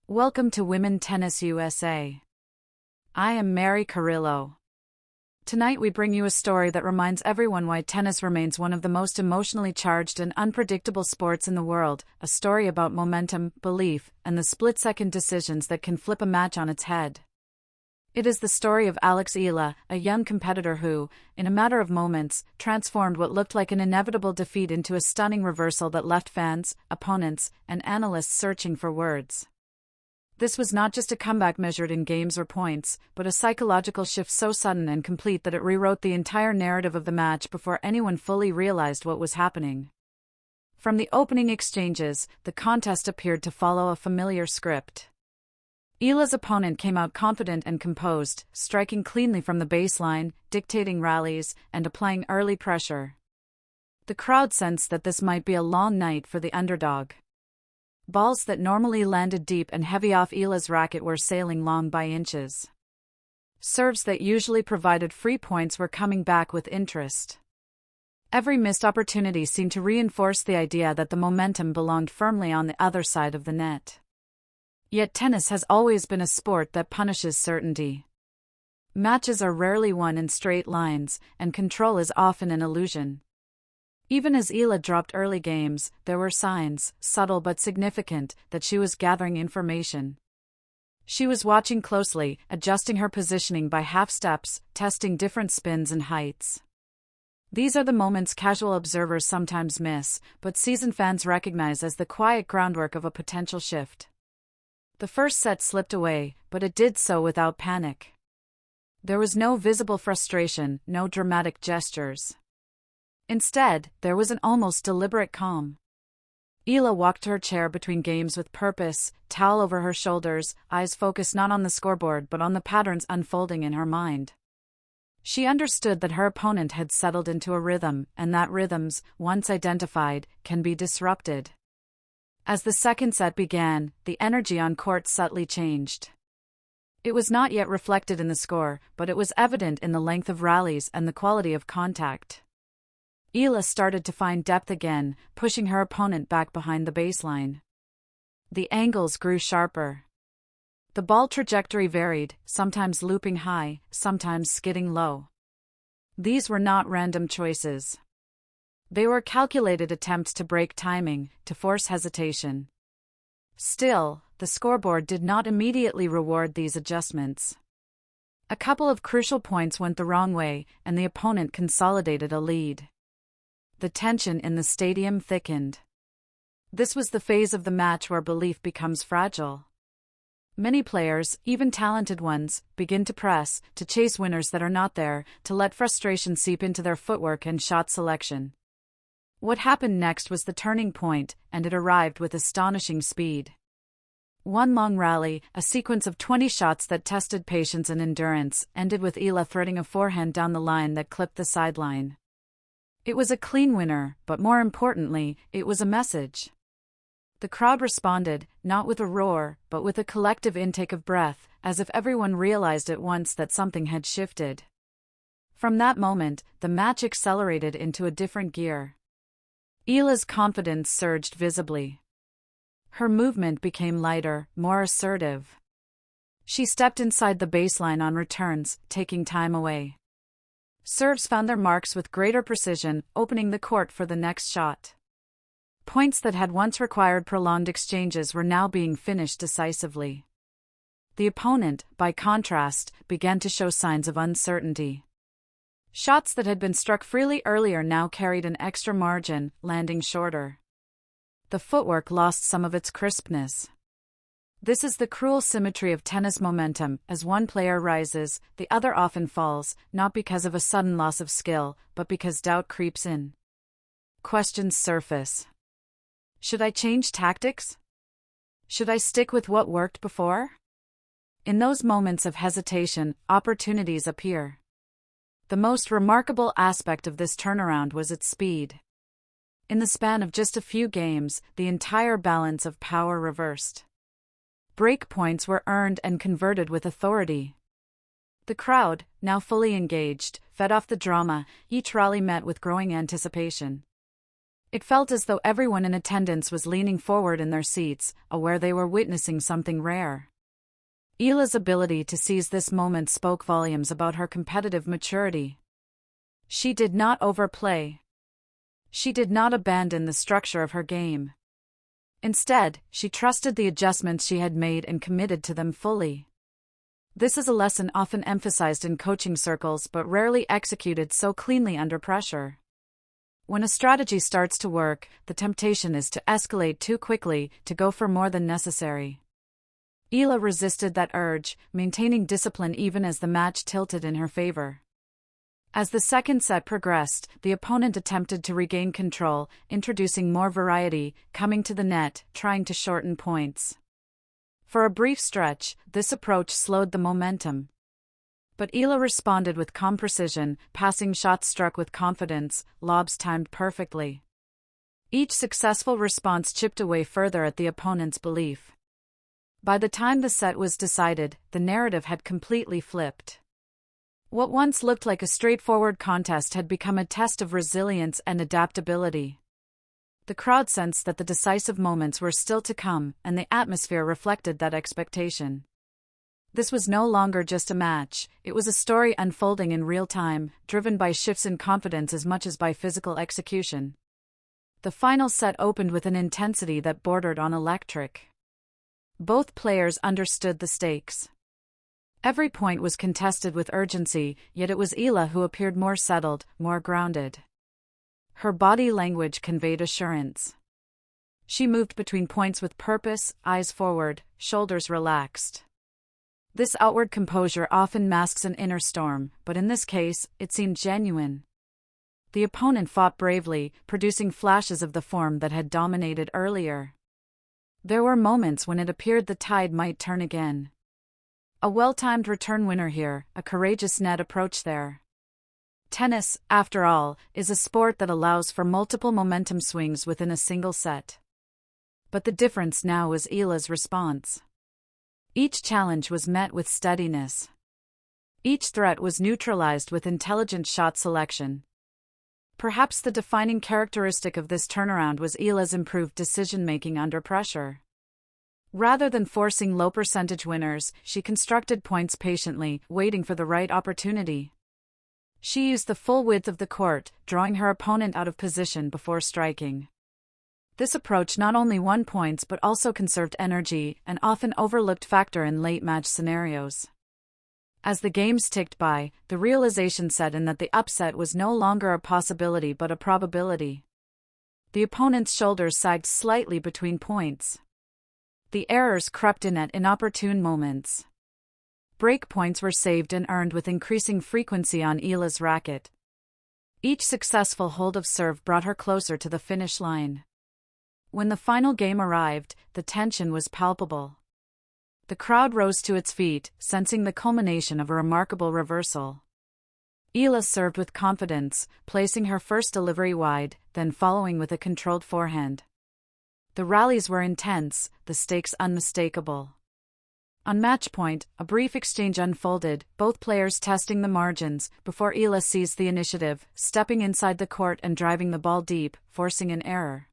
Welcome to Women Tennis USA. I am Mary Carillo. Tonight we bring you a story that reminds everyone why tennis remains one of the most emotionally charged and unpredictable sports in the world, a story about momentum, belief, and the split-second decisions that can flip a match on its head. It is the story of Alex Eala, a young competitor who, in a matter of moments, transformed what looked like an inevitable defeat into a stunning reversal that left fans, opponents, and analysts searching for words. This was not just a comeback measured in games or points, but a psychological shift so sudden and complete that it rewrote the entire narrative of the match before anyone fully realized what was happening. From the opening exchanges, the contest appeared to follow a familiar script. Eala's opponent came out confident and composed, striking cleanly from the baseline, dictating rallies, and applying early pressure. The crowd sensed that this might be a long night for the underdog. Balls that normally landed deep and heavy off Eala's racket were sailing long by inches. Serves that usually provided free points were coming back with interest. Every missed opportunity seemed to reinforce the idea that the momentum belonged firmly on the other side of the net. Yet tennis has always been a sport that punishes certainty. Matches are rarely won in straight lines, and control is often an illusion. Even as Eala dropped early games, there were signs, subtle but significant, that she was gathering information. She was watching closely, adjusting her positioning by half steps, testing different spins and heights. These are the moments casual observers sometimes miss, but seasoned fans recognize as the quiet groundwork of a potential shift. The first set slipped away, but it did so without panic. There was no visible frustration, no dramatic gestures. Instead, there was an almost deliberate calm. Eala walked to her chair between games with purpose, towel over her shoulders, eyes focused not on the scoreboard but on the patterns unfolding in her mind. She understood that her opponent had settled into a rhythm, and that rhythms, once identified, can be disrupted. As the second set began, the energy on court subtly changed. It was not yet reflected in the score, but it was evident in the length of rallies and the quality of contact. Eala started to find depth again, pushing her opponent back behind the baseline. The angles grew sharper. The ball trajectory varied, sometimes looping high, sometimes skidding low. These were not random choices. They were calculated attempts to break timing, to force hesitation. Still, the scoreboard did not immediately reward these adjustments. A couple of crucial points went the wrong way, and the opponent consolidated a lead. The tension in the stadium thickened. This was the phase of the match where belief becomes fragile. Many players, even talented ones, begin to press, to chase winners that are not there, to let frustration seep into their footwork and shot selection. What happened next was the turning point, and it arrived with astonishing speed. One long rally, a sequence of 20 shots that tested patience and endurance, ended with Eala threading a forehand down the line that clipped the sideline. It was a clean winner, but more importantly, it was a message. The crowd responded, not with a roar, but with a collective intake of breath, as if everyone realized at once that something had shifted. From that moment, the match accelerated into a different gear. Eala's confidence surged visibly. Her movement became lighter, more assertive. She stepped inside the baseline on returns, taking time away. Serves found their marks with greater precision, opening the court for the next shot. Points that had once required prolonged exchanges were now being finished decisively. The opponent, by contrast, began to show signs of uncertainty. Shots that had been struck freely earlier now carried an extra margin, landing shorter. The footwork lost some of its crispness. This is the cruel symmetry of tennis momentum. As one player rises, the other often falls, not because of a sudden loss of skill, but because doubt creeps in. Questions surface. Should I change tactics? Should I stick with what worked before? In those moments of hesitation, opportunities appear. The most remarkable aspect of this turnaround was its speed. In the span of just a few games, the entire balance of power reversed. Break points were earned and converted with authority. The crowd, now fully engaged, fed off the drama, each rally met with growing anticipation. It felt as though everyone in attendance was leaning forward in their seats, aware they were witnessing something rare. Eala's ability to seize this moment spoke volumes about her competitive maturity. She did not overplay. She did not abandon the structure of her game. Instead, she trusted the adjustments she had made and committed to them fully. This is a lesson often emphasized in coaching circles but rarely executed so cleanly under pressure. When a strategy starts to work, the temptation is to escalate too quickly, to go for more than necessary. Eala resisted that urge, maintaining discipline even as the match tilted in her favor. As the second set progressed, the opponent attempted to regain control, introducing more variety, coming to the net, trying to shorten points. For a brief stretch, this approach slowed the momentum. But Eala responded with calm precision, passing shots struck with confidence, lobs timed perfectly. Each successful response chipped away further at the opponent's belief. By the time the set was decided, the narrative had completely flipped. What once looked like a straightforward contest had become a test of resilience and adaptability. The crowd sensed that the decisive moments were still to come, and the atmosphere reflected that expectation. This was no longer just a match, it was a story unfolding in real time, driven by shifts in confidence as much as by physical execution. The final set opened with an intensity that bordered on electric. Both players understood the stakes. Every point was contested with urgency, yet it was Eala who appeared more settled, more grounded. Her body language conveyed assurance. She moved between points with purpose, eyes forward, shoulders relaxed. This outward composure often masks an inner storm, but in this case, it seemed genuine. The opponent fought bravely, producing flashes of the form that had dominated earlier. There were moments when it appeared the tide might turn again. A well-timed return winner here, a courageous net approach there. Tennis, after all, is a sport that allows for multiple momentum swings within a single set. But the difference now was Eala's response. Each challenge was met with steadiness. Each threat was neutralized with intelligent shot selection. Perhaps the defining characteristic of this turnaround was Eala's improved decision-making under pressure. Rather than forcing low-percentage winners, she constructed points patiently, waiting for the right opportunity. She used the full width of the court, drawing her opponent out of position before striking. This approach not only won points but also conserved energy, an often overlooked factor in late-match scenarios. As the games ticked by, the realization set in that the upset was no longer a possibility but a probability. The opponent's shoulders sagged slightly between points. The errors crept in at inopportune moments. Break points were saved and earned with increasing frequency on Eala's racket. Each successful hold of serve brought her closer to the finish line. When the final game arrived, the tension was palpable. The crowd rose to its feet, sensing the culmination of a remarkable reversal. Eala served with confidence, placing her first delivery wide, then following with a controlled forehand. The rallies were intense, the stakes unmistakable. On match point, a brief exchange unfolded, both players testing the margins, before Eala seized the initiative, stepping inside the court and driving the ball deep, forcing an error.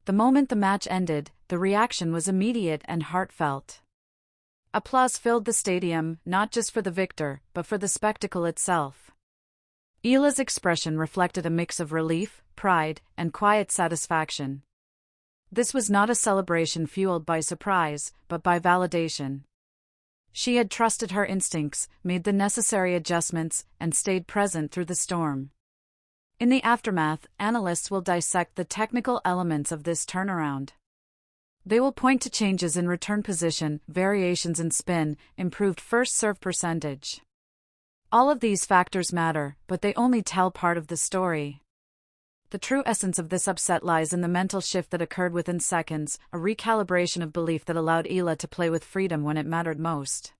The moment the match ended, the reaction was immediate and heartfelt. Applause filled the stadium, not just for the victor, but for the spectacle itself. Eala's expression reflected a mix of relief, pride, and quiet satisfaction. This was not a celebration fueled by surprise, but by validation. She had trusted her instincts, made the necessary adjustments, and stayed present through the storm. In the aftermath, analysts will dissect the technical elements of this turnaround. They will point to changes in return position, variations in spin, improved first serve percentage. All of these factors matter, but they only tell part of the story. The true essence of this upset lies in the mental shift that occurred within seconds, a recalibration of belief that allowed Eala to play with freedom when it mattered most.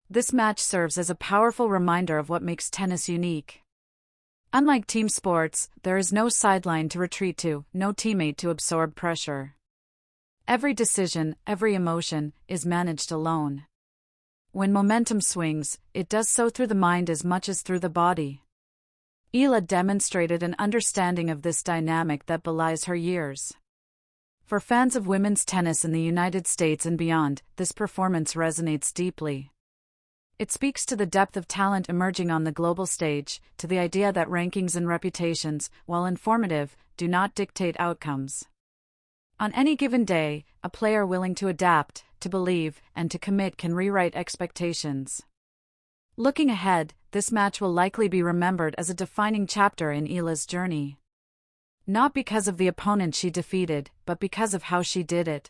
This match serves as a powerful reminder of what makes tennis unique. Unlike team sports, there is no sideline to retreat to, no teammate to absorb pressure. Every decision, every emotion, is managed alone. When momentum swings, it does so through the mind as much as through the body. Eala demonstrated an understanding of this dynamic that belies her years. For fans of women's tennis in the United States and beyond, this performance resonates deeply. It speaks to the depth of talent emerging on the global stage, to the idea that rankings and reputations, while informative, do not dictate outcomes. On any given day, a player willing to adapt, to believe, and to commit can rewrite expectations. Looking ahead, this match will likely be remembered as a defining chapter in Eala's journey. Not because of the opponent she defeated, but because of how she did it.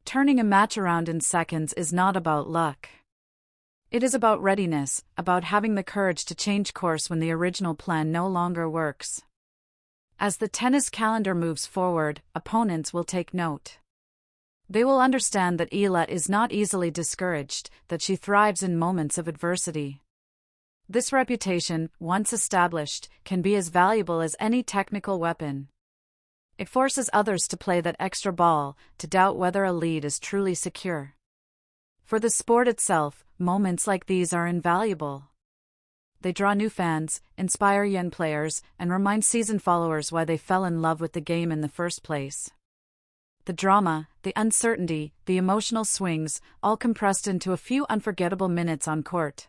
Turning a match around in seconds is not about luck. It is about readiness, about having the courage to change course when the original plan no longer works. As the tennis calendar moves forward, opponents will take note. They will understand that Eala is not easily discouraged, that she thrives in moments of adversity. This reputation, once established, can be as valuable as any technical weapon. It forces others to play that extra ball, to doubt whether a lead is truly secure. For the sport itself, moments like these are invaluable. They draw new fans, inspire young players, and remind seasoned followers why they fell in love with the game in the first place. The drama, the uncertainty, the emotional swings, all compressed into a few unforgettable minutes on court.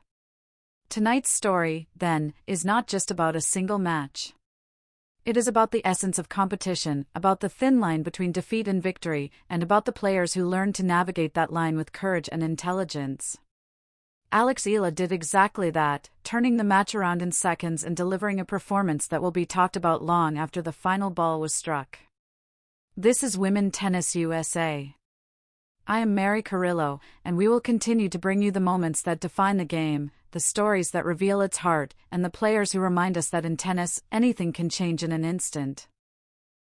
Tonight's story, then, is not just about a single match. It is about the essence of competition, about the thin line between defeat and victory, and about the players who learn to navigate that line with courage and intelligence. Alex Eala did exactly that, turning the match around in seconds and delivering a performance that will be talked about long after the final ball was struck. This is Women Tennis USA. I am Mary Carillo, and we will continue to bring you the moments that define the game, the stories that reveal its heart, and the players who remind us that in tennis, anything can change in an instant.